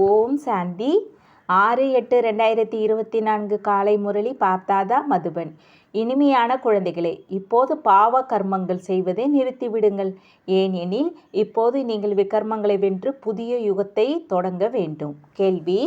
ஓம் சாந்தி 6/8/2024 காலை முரளி பாப்தாதா மதுபன். இனிமையான குழந்தைகளே, இப்போது பாவ கர்மங்கள் செய்வதை நிறுத்திவிடுங்கள். ஏனெனில் இப்போது நீங்கள் விகர்மங்களை வென்று புதிய யுகத்தை தொடங்க வேண்டும். கேள்வி: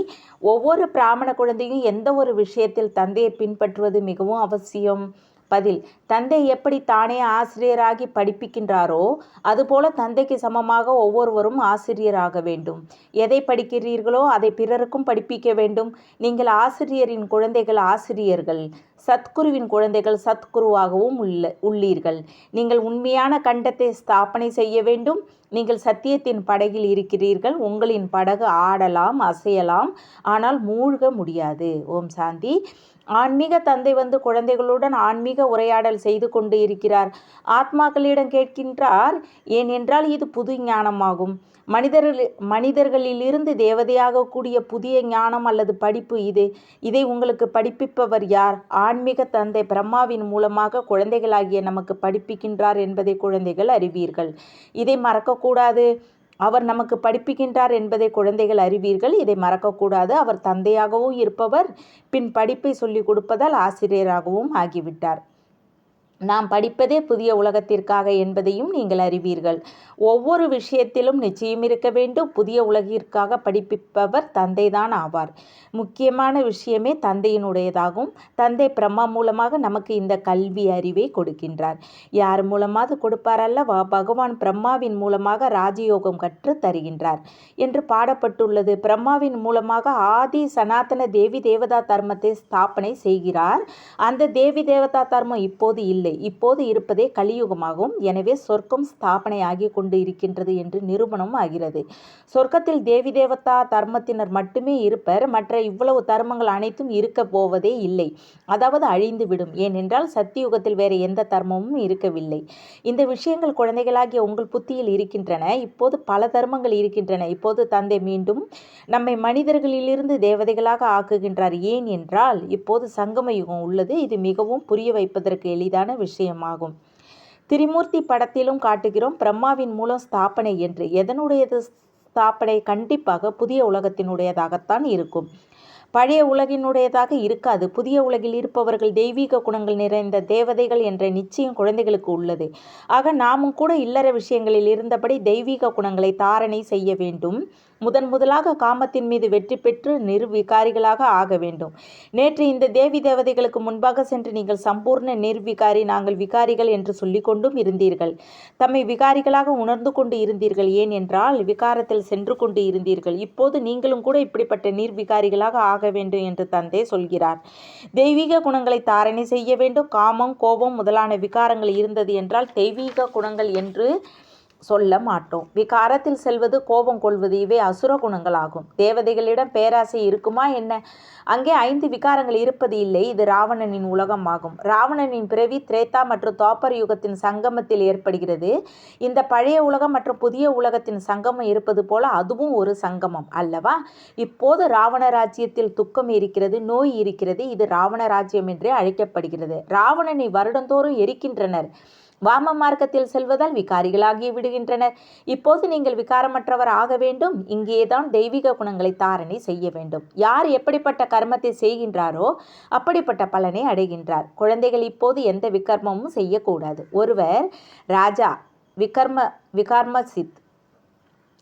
ஒவ்வொரு பிராமண குழந்தையும் எந்த ஒரு விஷயத்தில் தந்தையை பின்பற்றுவது மிகவும் அவசியம்? பதில்: தந்தை எப்படி தானே ஆசிரியராகி படிப்பிக்கின்றாரோ அதுபோல தந்தைக்கு சமமாக ஒவ்வொருவரும் ஆசிரியராக வேண்டும். எதை படிக்கிறீர்களோ அதை பிறருக்கும் படிப்பிக்க வேண்டும். நீங்கள் ஆசிரியரின் குழந்தைகள் ஆசிரியர்கள், சத்குருவின் குழந்தைகள் சத்குருவாகவும் உள்ளீர்கள். நீங்கள் உண்மையான கண்டத்தை ஸ்தாபனை செய்ய வேண்டும். நீங்கள் சத்தியத்தின் படகில் இருக்கிறீர்கள். உங்களின் படகு ஆடலாம், அசையலாம், ஆனால் மூழ்க முடியாது. ஓம் சாந்தி. ஆன்மீக தந்தை வந்து குழந்தைகளுடன் ஆன்மீக உரையாடல் செய்து கொண்டு இருக்கிறார். ஆத்மாக்களிடம் கேட்கின்றார், ஏனென்றால் இது புது ஞானமாகும். மனிதர்களிலிருந்து தேவதையாக கூடிய புதிய ஞானம் அல்லது படிப்பு இது. இதை உங்களுக்கு படிப்பிப்பவர் யார்? ஆன்மீக தந்தை பிரம்மாவின் மூலமாக குழந்தைகளாகிய நமக்கு படிப்பிக்கின்றார் என்பதை குழந்தைகள் அறிவீர்கள். இதை மறக்கக்கூடாது. அவர் நமக்கு படிப்புகின்றார் என்பதை குழந்தைகள் அறிவீர்கள். இதை மறக்கக்கூடாது. அவர் தந்தையாகவும் இருப்பவர், பின் படிப்பை சொல்லிக் கொடுப்பதால் ஆசிரியராகவும் ஆகிவிட்டார். நாம் படிப்பதே புதிய உலகத்திற்காக என்பதையும் நீங்கள் அறிவீர்கள். ஒவ்வொரு விஷயத்திலும் நிச்சயம் இருக்க வேண்டும். புதிய உலகிற்காக படிப்பிப்பவர் தந்தைதான் ஆவார். முக்கியமான விஷயமே தந்தையினுடையதாகும். தந்தை பிரம்மா மூலமாக நமக்கு இந்த கல்வி அறிவை கொடுக்கின்றார். யார் மூலமாக கொடுப்பார் அல்லவா? பகவான் பிரம்மாவின் மூலமாக ராஜயோகம் கற்று தருகின்றார் என்று பாடப்பட்டுள்ளது. பிரம்மாவின் மூலமாக ஆதி சனாதன தேவி தேவதா தர்மத்தை ஸ்தாபனை செய்கிறார். அந்த தேவி தேவதா தர்மம் இப்போது இல்லை. இப்போது இருப்பதே கலியுகமாகும். எனவே சொர்க்கம் ஸ்தாபனை ஆகி கொண்டு இருக்கின்றது என்று நிரூபணம் ஆகிறது. சொர்க்கத்தில் தேவி தேவதா தர்மத்தினர் மட்டுமே இருப்பர். மற்ற இவ்வளவு தர்மங்கள் அனைத்தும் இருக்க போவதே இல்லை. அதாவது அழிந்துவிடும். ஏனென்றால் சத்தியுகத்தில் வேறு எந்த தர்மமும் இருக்கவில்லை. இந்த விஷயங்கள் குழந்தைகளாகிய உங்கள் புத்தியில் இருக்கின்றன. இப்போது பல தர்மங்கள் இருக்கின்றன. இப்போது தந்தை மீண்டும் நம்மை மனிதர்களிலிருந்து தேவதைகளாக ஆக்குகின்றார். ஏன் என்றால் இப்போது சங்கம யுகம் உள்ளது. இது மிகவும் புரிய வைப்பதற்கு எளிதான விஷயமாகும். திரிமூர்த்தி படத்திலும் காட்டுகிறோம், பிரம்மாவின் மூலம் ஸ்தாபனை என்று. எதனுடையது ஸ்தாபனை? கண்டிப்பாக புதிய உலகத்தினுடையதாகத்தான் இருக்கும். பழைய உலகினுடையதாக இருக்காது. புதிய உலகில் இருப்பவர்கள் தெய்வீக குணங்கள் நிறைந்த தேவதைகள் என்ற நிச்சயம் குழந்தைகளுக்கு உள்ளது. ஆக நாமும் கூட இல்லற விஷயங்களில் இருந்தபடி தெய்வீக குணங்களை தாரணை செய்ய வேண்டும். முதலாக காமத்தின் மீது வெற்றி பெற்று நிர்விகாரிகளாக ஆக வேண்டும். நேற்று இந்த தேவி தேவதைகளுக்கு முன்பாக சென்று நீங்கள் சம்பூர்ண நிர்விகாரி, நாங்கள் விகாரிகள் என்று சொல்லிக் கொண்டும் இருந்தீர்கள். தம்மை விகாரிகளாக உணர்ந்து கொண்டு இருந்தீர்கள். ஏன் என்றால் விகாரத்தில் சென்று கொண்டு இருந்தீர்கள். இப்போது நீங்களும் கூட இப்படிப்பட்ட நிர்விகாரிகளாக ஆக வேண்டும் என்று தந்தை சொல்கிறார். தெய்வீக குணங்களை தாரணை செய்ய வேண்டும். காமம், கோபம் முதலான விகாரங்கள் இருந்தது என்றால் தெய்வீக குணங்கள் என்று சொல்ல மாட்டோம். விகாரத்தில் செல்வது, கோபம் கொள்வது இவை அசுர குணங்கள் ஆகும். தேவதைகளிடம் பேராசை இருக்குமா என்ன? அங்கே 5 விகாரங்கள் இருப்பது இல்லை. இது ராவணனின் உலகம் ஆகும். ராவணனின் பிறவி திரேதா மற்றும் துவாபர யுகத்தின் சங்கமத்தில் ஏற்படுகிறது. இந்த பழைய உலகம் மற்றும் புதிய உலகத்தின் சங்கமம் இருப்பது போல அதுவும் ஒரு சங்கமம் அல்லவா? இப்போது ராவண ராஜ்யத்தில் துக்கம் இருக்கிறது, நோய் இருக்கிறது. இது ராவண ராஜ்யம் என்றே அழைக்கப்படுகிறது. ராவணனை வருடந்தோறும் எரிக்கின்றனர். வாம மார்க்கத்தில் செல்வதால் விகாரிகளாகி விடுகின்றனர். இப்போது நீங்கள் விகாரமற்றவர் ஆக வேண்டும். இங்கேதான் தெய்வீக குணங்களை தாரணை செய்ய வேண்டும். யார் எப்படிப்பட்ட கர்மத்தை செய்கின்றாரோ அப்படிப்பட்ட பலனை அடைகின்றார். குழந்தைகள் இப்போது எந்த விகர்மமும் செய்யக்கூடாது. ஒருவர் ராஜா, விகர்மசித்,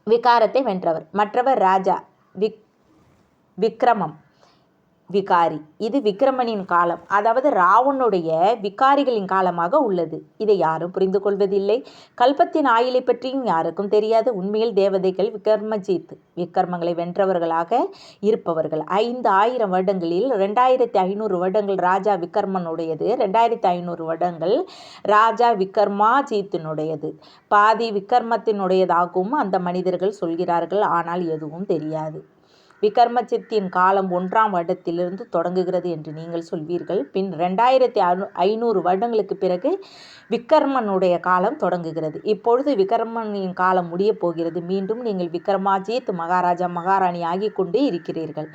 விகாரத்தை வென்றவர். மற்றவர் ராஜா, விக்ரமம், விகாரி. இது விக்ரமனின் காலம், அதாவது ராவனுடைய விகாரிகளின் காலமாக உள்ளது. இதை யாரும் புரிந்து கொள்வதில்லை. கல்பத்தின் ஆயுளை பற்றியும் யாருக்கும் தெரியாது. உண்மையில் தேவதைகள் விக்ரமஜித், விக்ரமங்களை வென்றவர்களாக இருப்பவர்கள். 5000 வருடங்களில் 2500 வருடங்கள் ராஜா விக்ரமனுடையது, 2500 வருடங்கள் ராஜா விக்ரமாஜித்தினுடையது. பாதி விக்ரமத்தினுடையதாகவும் அந்த மனிதர்கள் சொல்கிறார்கள். ஆனால் எதுவும் தெரியாது. விக்ரமஜித்தின் காலம் 1ஆம் வருடத்திலிருந்து தொடங்குகிறது என்று நீங்கள் சொல்வீர்கள். பின் 2500 வருடங்களுக்கு பிறகு விக்ரமனுடைய காலம் தொடங்குகிறது. இப்பொழுது விக்ரமனின் காலம் முடிய போகிறது. மீண்டும் நீங்கள் விக்ரமாஜித் மகாராஜா மகாராணி ஆகி கொண்டே இருக்கிறீர்கள்.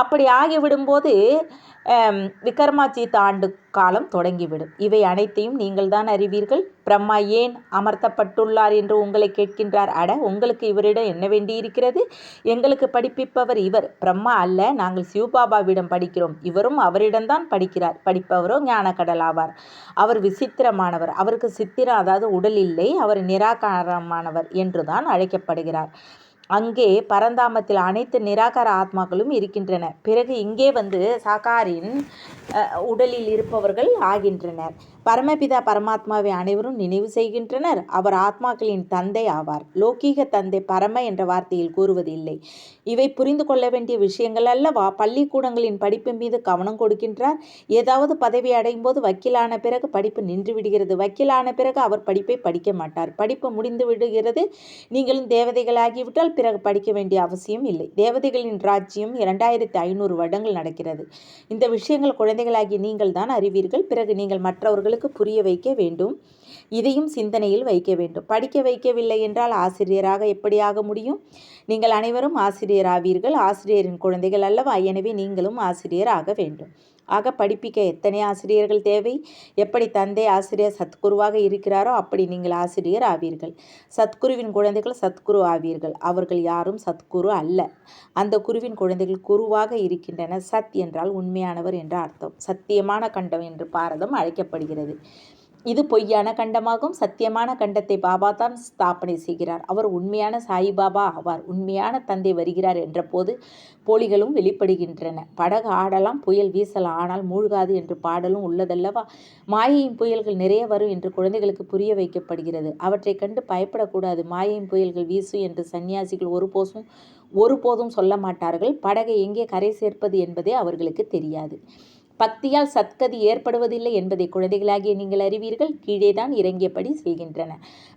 அப்படி ஆகிவிடும்போது விக்ரமாஜித் ஆண்டு காலம் தொடங்கிவிடும். இவை அனைத்தையும் நீங்கள்தான் அறிவீர்கள். பிரம்மா ஏன் அமர்த்தப்பட்டுள்ளார் என்று உங்களை கேட்கின்றார். அட, உங்களுக்கு இவரிடம் என்ன வேண்டியிருக்கிறது? எங்களுக்கு படிப்பிப்பவர் இவர் பிரம்மா அல்ல. நாங்கள் சிவபாபாவிடம் படிக்கிறோம். இவரும் அவரிடம்தான் படிக்கிறார். படிப்பவரோ ஞானக்கடல் ஆவார். அவர் விசித்திரமானவர். அவருக்கு சித்திரம், அதாவது உடல் இல்லை. அவர் நிராகாரமானவர் என்றுதான் அழைக்கப்படுகிறார். அங்கே பரந்தாமத்தில் அனைத்து நிராகார ஆத்மாக்களும் இருக்கின்றன. பிறகு இங்கே வந்து சாகாரின் உடலில் இருப்பவர்கள் ஆகின்றனர். பரமபிதா பரமாத்மாவை அனைவரும் நினைவு செய்கின்றனர். அவர் ஆத்மாக்களின் தந்தை ஆவார். லௌகீக தந்தை பரம என்ற வார்த்தையில் கூறுவதில்லை. இவை புரிந்து கொள்ள வேண்டிய விஷயங்கள் அல்லவா? பள்ளிக்கூடங்களின் படிப்பு மீது கவனம் கொடுக்கின்றார். ஏதாவது பதவி அடையும் போது வக்கீலான பிறகு படிப்பு நின்று விடுகிறது. வக்கீலான பிறகு அவர் படிப்பை படிக்க மாட்டார். படிப்பு முடிந்து விடுகிறது. நீங்களும் தேவதைகளாகிவிட்டால் பிறகு படிக்க வேண்டிய அவசியம் இல்லை. தேவதைகளின் ராஜ்யம் 2500 வருடங்கள் நடக்கிறது. இந்த விஷயங்கள் குழந்தைகளாகிய நீங்கள் தான் அறிவீர்கள். பிறகு நீங்கள் மற்றவர்களுக்கு புரிய வைக்க வேண்டும். இதையும் சிந்தனையில் வைக்க வேண்டும். படிக்க வைக்கவில்லை என்றால் ஆசிரியராக எப்படி ஆக முடியும்? நீங்கள் அனைவரும் ஆசிரியர் ஆவீர்கள். ஆசிரியரின் குழந்தைகள் அல்லவா? எனவே நீங்களும் ஆசிரியர் ஆக வேண்டும். ஆக படிப்பிக்க எத்தனை ஆசிரியர்கள் தேவை? எப்படி தந்தை ஆசிரியர் சத்குருவாக இருக்கிறாரோ அப்படி நீங்கள் ஆசிரியர் ஆவீர்கள். சத்குருவின் குழந்தைகள் சத்குரு ஆவீர்கள். அவர்கள் யாரும் சத்குரு அல்ல. அந்த குருவின் குழந்தைகள் குருவாக இருக்கின்றன. சத் என்றால் உண்மையானவர் என்ற அர்த்தம். சத்தியமான கண்டம் என்று பாரதம் அழைக்கப்படுகிறது. இது பொய்யான கண்டமாகும். சத்தியமான கண்டத்தை பாபா தான் ஸ்தாபனை செய்கிறார். அவர் உண்மையான சாயிபாபா ஆவார். உண்மையான தந்தை வருகிறார் என்ற போது போலிகளும் வெளிப்படுகின்றன. படகு ஆடலாம், புயல் வீசலாம், ஆனால் மூழ்காது என்று பாடலும் உள்ளதல்லவா? மாயையின் புயல்கள் நிறைய வரும் என்று குழந்தைகளுக்கு புரிய வைக்கப்படுகிறது. அவற்றை கண்டு பயப்படக்கூடாது. மாயையின் புயல்கள் வீசும் என்று சன்னியாசிகள் ஒருபோதும் சொல்ல மாட்டார்கள். படகை எங்கே கரை சேர்ப்பது என்பதே அவர்களுக்கு தெரியாது. பக்தியால் சத்கதி ஏற்படுவதில்லை என்பதை குழந்தைகளாகிய நீங்கள் அறிவீர்கள். கீழேதான் இறங்கியபடி செய்கின்றன.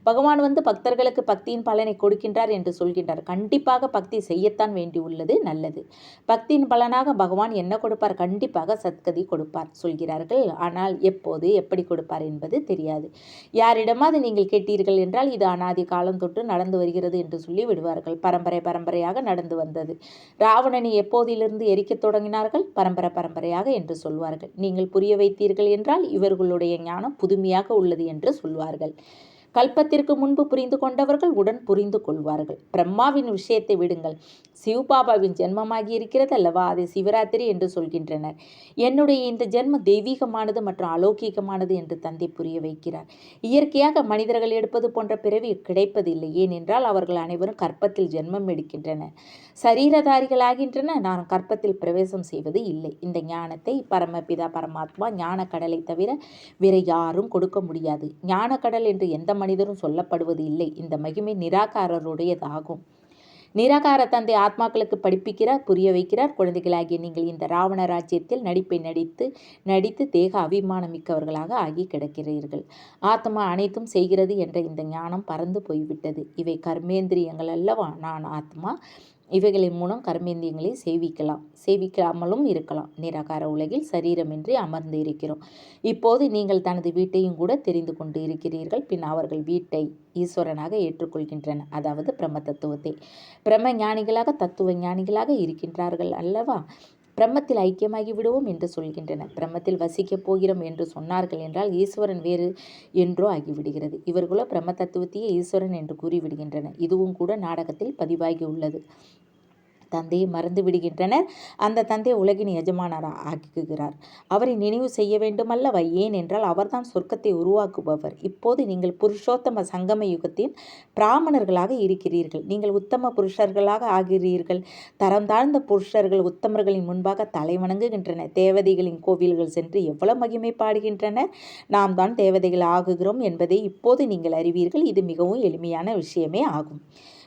பகவான் வந்து பக்தர்களுக்கு பக்தியின் பலனை கொடுக்கின்றார் என்று சொல்கின்றார். கண்டிப்பாக பக்தி செய்யத்தான் வேண்டியுள்ளது. நல்லது. பக்தியின் பலனாக பகவான் என்ன கொடுப்பார்? கண்டிப்பாக சத்கதி கொடுப்பார் சொல்கிறார்கள். ஆனால் எப்போது, எப்படி கொடுப்பார் என்பது தெரியாது. யாரிடமாவது நீங்கள் கேட்டீர்கள் என்றால் இது அனாதி காலம் தொட்டு நடந்து வருகிறது என்று சொல்லி விடுவார்கள். பரம்பரையாக நடந்து வந்தது. ராவணனை எப்போதிலிருந்து எரிக்கத் தொடங்கினார்கள்? பரம்பரையாக என்று சொல்வார்கள். நீங்கள் புரிய வைத்தீர்கள் என்றால் இவர்களுடைய ஞானம் புதுமையாக உள்ளது என்று சொல்வார்கள். கல்பத்திற்கு முன்பு புரிந்து கொண்டவர்கள் உடன் புரிந்து கொள்வார்கள். பிரம்மாவின் விஷயத்தை விடுங்கள். சிவபாபாவின் ஜென்மமாகி இருக்கிறது அல்லவா? அதை சிவராத்திரி என்று சொல்கின்றனர். என்னுடைய இந்த ஜென்மம் தெய்வீகமானது மற்றும் அலௌகீகமானது என்று தந்தை புரிய வைக்கிறார். இயற்கையாக மனிதர்கள் எடுப்பது போன்ற பிறவி கிடைப்பதில்லை. ஏனென்றால் அவர்கள் அனைவரும் கற்பத்தில் ஜென்மம் எடுக்கின்றனர். சரீரதாரிகளாகின்றன. நான் கற்பத்தில் பிரவேசம் செய்வது இல்லை. இந்த ஞானத்தை பரமபிதா பரமாத்மா ஞான கடலை தவிர வேற யாரும் கொடுக்க முடியாது. ஞான கடல் என்று எந்த மனிதரும் சொல்லப்படுவது இல்லை. இந்த மகிமை நிராகாரருடையதாகும். நிராகார தந்தை ஆத்மாக்களுக்கு படிப்பிக்கிறார், புரிய வைக்கிறார். குழந்தைகளாகிய நீங்கள் இந்த ராவண ராஜ்யத்தில் நடிப்பை நடித்து தேக அபிமானம் மிக்கவர்களாக ஆகி கிடக்கிறீர்கள். ஆத்மா அனைத்தும் செய்கிறது என்ற இந்த ஞானம் பறந்து போய்விட்டது. இவை கர்மேந்திரியங்கள் அல்லவா? நான் ஆத்மா. இவைகளின் மூலம் கர்மேந்திரியங்களை சேவிக்காமலும் இருக்கலாம். நிராகார உலகில் சரீரமின்றி அமர்ந்து இருக்கிறோம். இப்போது நீங்கள் தனது வீட்டையும் கூட தெரிந்து கொண்டு இருக்கிறீர்கள். பின் அவர்கள் வீட்டை ஈஸ்வரனாக ஏற்றுக்கொள்கின்றனர். அதாவது பிரம்ம தத்துவத்தை. பிரம்ம ஞானிகளாக தத்துவ ஞானிகளாக இருக்கின்றார்கள் அல்லவா? பிரம்மத்தில் ஐக்கியமாகி விடுவோம் என்று சொல்கின்றனர். பிரம்மத்தில் வசிக்கப் போகிறோம் என்று சொன்னார்கள் என்றால் ஈஸ்வரன் வேறு என்றோ ஆகிவிடுகிறது. இவர்களோ பிரம்ம தத்துவத்தையே ஈஸ்வரன் என்று கூறிவிடுகின்றனர். இதுவும் கூட நாடகத்தில் பதிவாகி உள்ளது. தந்தையை மறந்து விடுகின்றனர். அந்த தந்தை உலகின் எஜமானராக ஆக்குகிறார். அவரை நினைவு செய்ய வேண்டுமல்லவா? ஏன் என்றால் அவர்தான் சொர்க்கத்தை உருவாக்குபவர். இப்போது நீங்கள் புருஷோத்தம சங்கம யுகத்தின் பிராமணர்களாக இருக்கிறீர்கள். நீங்கள் உத்தம புருஷர்களாக ஆகிறீர்கள். தரம் தாழ்ந்த புருஷர்கள் உத்தமர்களின் முன்பாக தலை வணங்குகின்றனர். தேவதைகளின் கோவில்கள் சென்று எவ்வளவு மகிமை பாடுகின்றனர். நாம் தான் தேவதைகள் ஆகுகிறோம் என்பதை இப்போது நீங்கள் அறிவீர்கள். இது மிகவும் எளிமையான விஷயமே ஆகும்.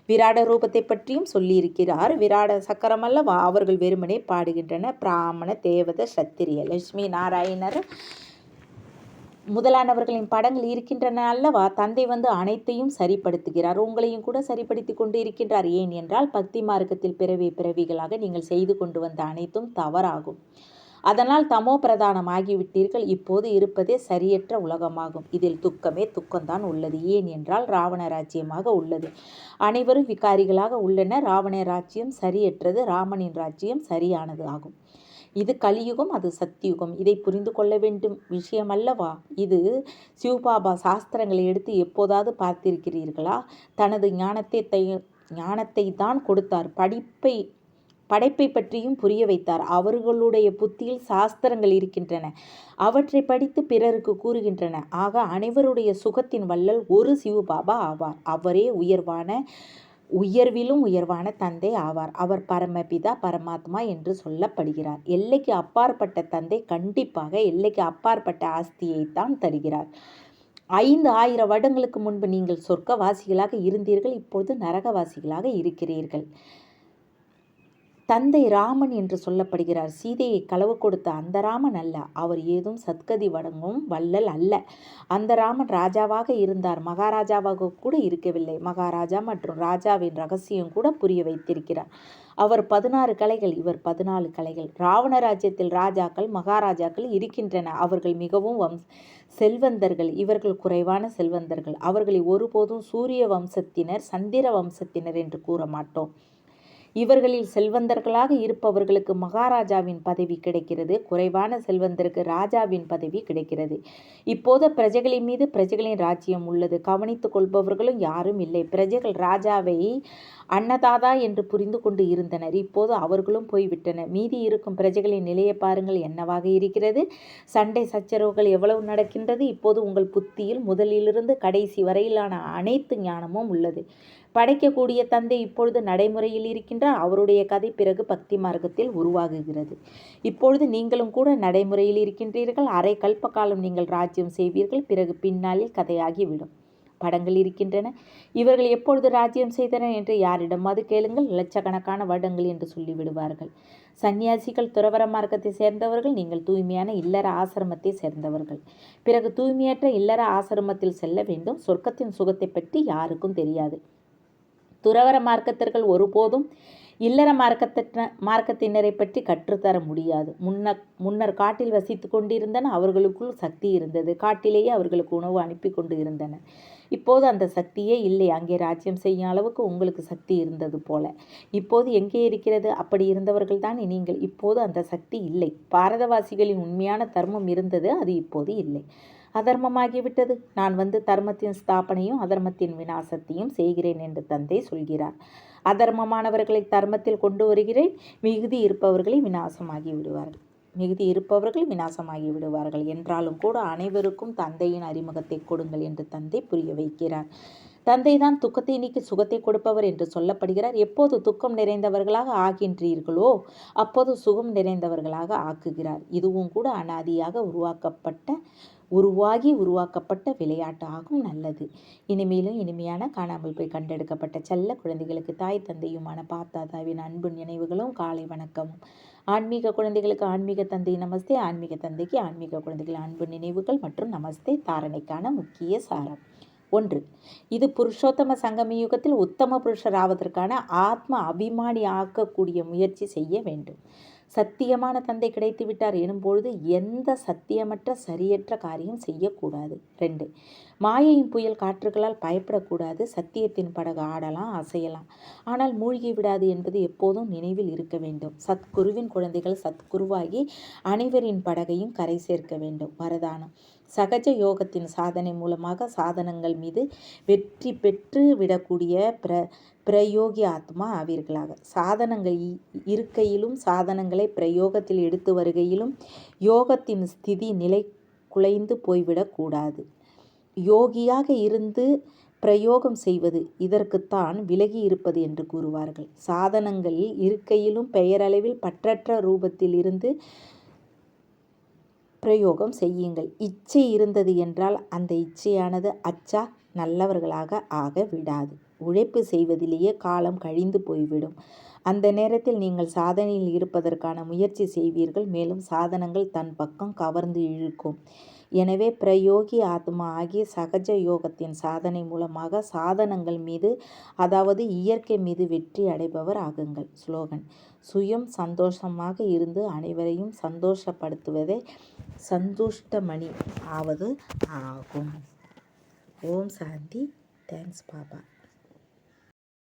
விராட ரூபத்தை பற்றியும் சொல்லியிருக்கிறார். விராட சக்கரம் அல்லவா? அவர்கள் வெறுமனே பாடுகின்றன. பிராமண, தேவத, சத்திரிய, லட்சுமி நாராயணர் முதலானவர்களின் படங்கள் இருக்கின்றன அல்லவா? தந்தை வந்து அனைத்தையும் சரிப்படுத்துகிறார். உங்களையும் கூட சரிப்படுத்தி கொண்டு இருக்கின்றார். ஏன் என்றால் பக்தி மார்க்கத்தில் பிறவிகளாக நீங்கள் செய்து கொண்டு வந்த அனைத்தும் தவறாகும். அதனால் தமோ பிரதானமாகிவிட்டீர்கள். இப்போது இருப்பதே சரியற்ற உலகமாகும். இதில் துக்கம்தான் உள்ளது. ஏன் என்றால் ராவண ராஜ்யமாக உள்ளது. அனைவரும் விகாரிகளாக உள்ளனர். ராவண ராஜ்யம் சரியற்றது. ராமனின் ராஜ்யம் சரியானது ஆகும். இது கலியுகம், அது சத்தியுகம். இதை புரிந்து கொள்ள வேண்டும் விஷயம் அல்லவா இது? சிவபாபா சாஸ்திரங்களை எடுத்து எப்போதாவது பார்த்திருக்கிறீர்களா? தனது ஞானத்தை தான் கொடுத்தார். படைப்பை பற்றியும் புரிய வைத்தார். அவர்களுடைய புத்தியில் சாஸ்திரங்கள் இருக்கின்றன. அவற்றை படித்து பிறருக்கு கூறுகின்றன. ஆக அனைவருடைய சுகத்தின் வள்ளல் ஒரு சிவபாபா ஆவார். அவரே உயர்விலும் உயர்வான தந்தை ஆவார். அவர் பரமபிதா பரமாத்மா என்று சொல்லப்படுகிறார். எல்லைக்கு அப்பாற்பட்ட தந்தை கண்டிப்பாக எல்லைக்கு அப்பாற்பட்ட ஆஸ்தியைத்தான் தருகிறார். 5000 வருடங்களுக்கு முன்பு நீங்கள் சொர்க்கவாசிகளாக இருந்தீர்கள், இப்பொழுது நரகவாசிகளாக இருக்கிறீர்கள். தந்தை ராமன் என்று சொல்லப்படுகிறார். சீதையை களவு கொடுத்த அந்த ராமன் அல்ல. அவர் ஏதும் சத்கதி வழங்கும் வள்ளல் அல்ல. அந்த ராமன் ராஜாவாக இருந்தார், மகாராஜாவாக கூட இருக்கவில்லை. மகாராஜா மற்றும் ராஜாவின் ரகசியம் கூட புரிய வைத்திருக்கிறார். அவர் 16 கலைகள், இவர் 14 கலைகள். ராவண ராஜ்யத்தில் ராஜாக்கள் மகாராஜாக்கள் இருக்கின்றன. அவர்கள் மிகவும் செல்வந்தர்கள், இவர்கள் குறைவான செல்வந்தர்கள். அவர்களை ஒருபோதும் சூரிய வம்சத்தினர் சந்திர வம்சத்தினர் என்று கூற மாட்டோம். இவர்களில் செல்வந்தர்களாக இருப்பவர்களுக்கு மகாராஜாவின் பதவி கிடைக்கிறது, குறைவான செல்வந்தருக்கு ராஜாவின் பதவி கிடைக்கிறது. இப்போது பிரஜைகளின் மீது பிரஜைகளின் ராஜ்யம் உள்ளது. கவனித்துக் கொள்பவர்களும் யாரும் இல்லை. பிரஜைகள் ராஜாவை அன்னதாதா என்று புரிந்து கொண்டு இருந்தனர். இப்போது அவர்களும் போய்விட்டனர். மீதி இருக்கும் பிரஜைகளின் நிலையை பாருங்கள், என்னவாக இருக்கிறது. சண்டை சச்சரவுகள் எவ்வளவு நடக்கின்றது. இப்போது உங்கள் புத்தியில் முதலிலிருந்து கடைசி வரையிலான அனைத்து ஞானமும் உள்ளது. படைக்கக்கூடிய தந்தை இப்பொழுது நடைமுறையில் இருக்கின்றார். அவருடைய கதை பிறகு பக்தி மார்க்கத்தில் உருவாகுகிறது. இப்பொழுது நீங்களும் கூட நடைமுறையில் இருக்கின்றீர்கள். அரை கல்ப காலம் நீங்கள் ராஜ்யம் செய்வீர்கள். பிறகு பின்னாளில் கதையாகிவிடும். படங்கள் இருக்கின்றன. இவர்கள் எப்பொழுது ராஜ்யம் செய்தனர் என்று யாரிடமாவது கேளுங்கள். லட்சக்கணக்கான வருடங்கள் என்று சொல்லிவிடுவார்கள். சன்னியாசிகள் துறவர மார்க்கத்தை சேர்ந்தவர்கள். நீங்கள் தூய்மையான இல்லற ஆசிரமத்தை சேர்ந்தவர்கள். பிறகு தூய்மையற்ற இல்லற ஆசிரமத்தில் செல்ல வேண்டும். சொர்க்கத்தின் சுகத்தை பற்றி யாருக்கும் தெரியாது. துறவர மார்க்கத்திற்கள் ஒருபோதும் இல்லற மார்க்கத்தினரை பற்றி கற்றுத்தர முடியாது. முன்னர் காட்டில் வசித்து கொண்டிருந்தன. அவர்களுக்குள் சக்தி இருந்தது. காட்டிலேயே அவர்களுக்கு உணவு அனுப்பி கொண்டு இருந்தனர். இப்போது அந்த சக்தியே இல்லை. அங்கே ராஜ்யம் செய்யும் அளவுக்கு உங்களுக்கு சக்தி இருந்தது போல. இப்போது எங்கே இருக்கிறது? அப்படி இருந்தவர்கள் தான் நீங்கள். இப்போது அந்த சக்தி இல்லை. பாரதவாசிகளின் உண்மையான தர்மம் இருந்தது, அது இப்போது இல்லை. அதர்மமாகிவிட்டது. நான் வந்து தர்மத்தின் ஸ்தாபனையும் அதர்மத்தின் விநாசத்தையும் செய்கிறேன் என்று தந்தை சொல்கிறார். அதர்மமானவர்களை தர்மத்தில் கொண்டு வருகிறேன். மிகுதி இருப்பவர்களை விநாசமாகி விடுவார்கள் என்றாலும் கூட அனைவருக்கும் தந்தையின் அறிமுகத்தை கொடுங்கள் என்று தந்தை புரிய வைக்கிறார். தந்தை தான் துக்கத்தை நீக்கி சுகத்தை கொடுப்பவர் என்று சொல்லப்படுகிறார். எப்போது துக்கம் நிறைந்தவர்களாக ஆகின்றீர்களோ அப்போது சுகம் நிறைந்தவர்களாக ஆக்குகிறார். இதுவும் கூட அனாதியாக உருவாக்கப்பட்ட விளையாட்டு ஆகும். நல்லது. இனிமேலும் இனிமையான காணாமல் போய் கண்டெடுக்கப்பட்ட செல்ல குழந்தைகளுக்கு தாய் தந்தையுமான பாப்தாதாவின் அன்பு நினைவுகளும் காலை வணக்கமும். ஆன்மீக குழந்தைகளுக்கு ஆன்மீக தந்தை நமஸ்தே. ஆன்மீக தந்தைக்கு ஆன்மீக குழந்தைகள் அன்பு நினைவுகள் மற்றும் நமஸ்தே. தாரணைக்கான முக்கிய சாரம். 1. இது புருஷோத்தம சங்கம யுகத்தில் உத்தம புருஷர் ஆவதற்கான ஆத்ம அபிமானி ஆக்கக்கூடிய முயற்சி செய்ய வேண்டும். சத்தியமான தந்தை கிடைத்து விட்டார் எனும்பொழுது எந்த சத்தியமற்ற சரியற்ற காரியம் செய்யக்கூடாது. 2. மாயையின் புயல் காற்றுகளால் பயப்படக்கூடாது. சத்தியத்தின் படகு ஆடலாம், அசையலாம், ஆனால் மூழ்கி விடாது என்பது எப்போதும் நினைவில் இருக்க வேண்டும். சத்குருவின் குழந்தைகள் சத்குருவாகி அனைவரின் படகையும் கரை சேர்க்க வேண்டும். வரதானம். சகஜ யோகத்தின் சாதனை மூலமாக சாதனங்கள் மீது வெற்றி பெற்று விடக்கூடிய பிரயோகி ஆத்மா ஆவீர்களாக. சாதனங்கள் இருக்கையிலும் சாதனங்களை பிரயோகத்தில் எடுத்து வருகையிலும் யோகத்தின் ஸ்திதி நிலை குலைந்து போய்விடக்கூடாது. யோகியாக இருந்து பிரயோகம் செய்வது இதற்குத்தான் விலகி இருப்பது என்று கூறுவார்கள். சாதனங்கள் இருக்கையிலும் பெயரளவில் பற்றற்ற ரூபத்தில் இருந்து பிரயோகம் செய்யுங்கள். இச்சை இருந்தது என்றால் அந்த இச்சையானது அச்சா நல்லவர்களாக ஆக விடாது. உழைப்பு செய்வதிலேயே காலம் கழிந்து போய்விடும். அந்த நேரத்தில் நீங்கள் சாதனையில் இருப்பதற்கான முயற்சி செய்வீர்கள். மேலும் சாதனங்கள் தன் பக்கம் கவர்ந்து இழுக்கும். எனவே பிரயோகி ஆத்மா ஆகிய சகஜ யோகத்தின் சாதனை மூலமாக சாதனங்கள் மீது, அதாவது இயற்கை மீது வெற்றி அடைபவர் ஆகுங்கள். ஸ்லோகன். சுயம் சந்தோஷமாக இருந்து அனைவரையும் சந்தோஷப்படுத்துவதே சந்துஷ்டமணி ஆவது ஆகும். ஓம் சாந்தி. தேங்க்ஸ் பாபா.